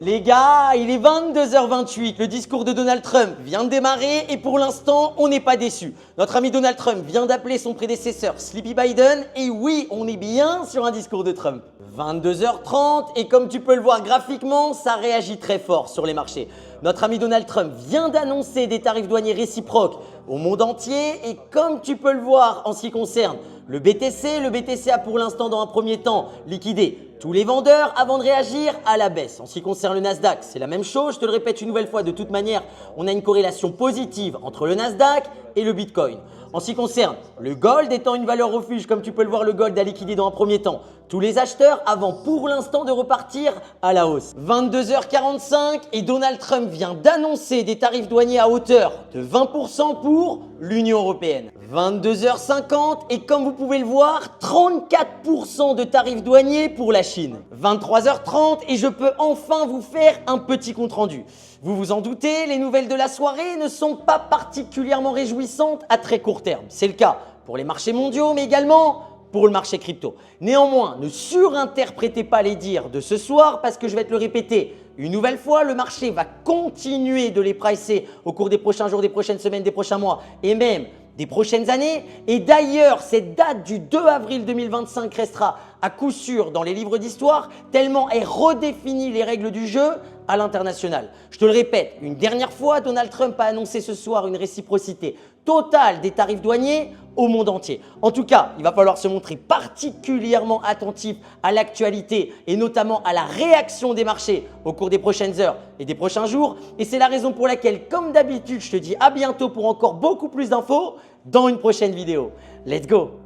Les gars, il est 22h28, le discours de Donald Trump vient de démarrer et pour l'instant, on n'est pas déçu. Notre ami Donald Trump vient d'appeler son prédécesseur Sleepy Biden et oui, on est bien sur un discours de Trump. 22h30 et comme tu peux le voir graphiquement, ça réagit très fort sur les marchés. Notre ami Donald Trump vient d'annoncer des tarifs douaniers réciproques au monde entier et comme tu peux le voir en ce qui concerne le BTC a pour l'instant dans un premier temps liquidé tous les vendeurs avant de réagir à la baisse. En ce qui concerne le Nasdaq, c'est la même chose, je te le répète une nouvelle fois, de toute manière, on a une corrélation positive entre le Nasdaq et le Bitcoin. En ce qui concerne le gold étant une valeur refuge, comme tu peux le voir, le gold a liquidé dans un premier temps tous les acheteurs avant pour l'instant de repartir à la hausse. 22h45 et Donald Trump vient d'annoncer des tarifs douaniers à hauteur de 20% pour l'Union européenne. 22h50 et comme vous pouvez le voir, 34% de tarifs douaniers pour la Chine. 23h30 et je peux enfin vous faire un petit compte rendu. Vous vous en doutez, les nouvelles de la soirée ne sont pas particulièrement réjouissantes à très court terme. C'est le cas pour les marchés mondiaux mais également pour le marché crypto. Néanmoins, ne surinterprétez pas les dires de ce soir parce que je vais te le répéter une nouvelle fois, le marché va continuer de les pricer au cours des prochains jours, des prochaines semaines, des prochains mois et même des prochaines années. Et d'ailleurs, cette date du 2 avril 2025 restera à coup sûr dans les livres d'histoire tellement elle redéfinit les règles du jeu à l'international. Je te le répète, une dernière fois, Donald Trump a annoncé ce soir une réciprocité totale des tarifs douaniers au monde entier. En tout cas, il va falloir se montrer particulièrement attentif à l'actualité et notamment à la réaction des marchés au cours des prochaines heures et des prochains jours. Et c'est la raison pour laquelle, comme d'habitude, je te dis à bientôt pour encore beaucoup plus d'infos dans une prochaine vidéo. Let's go!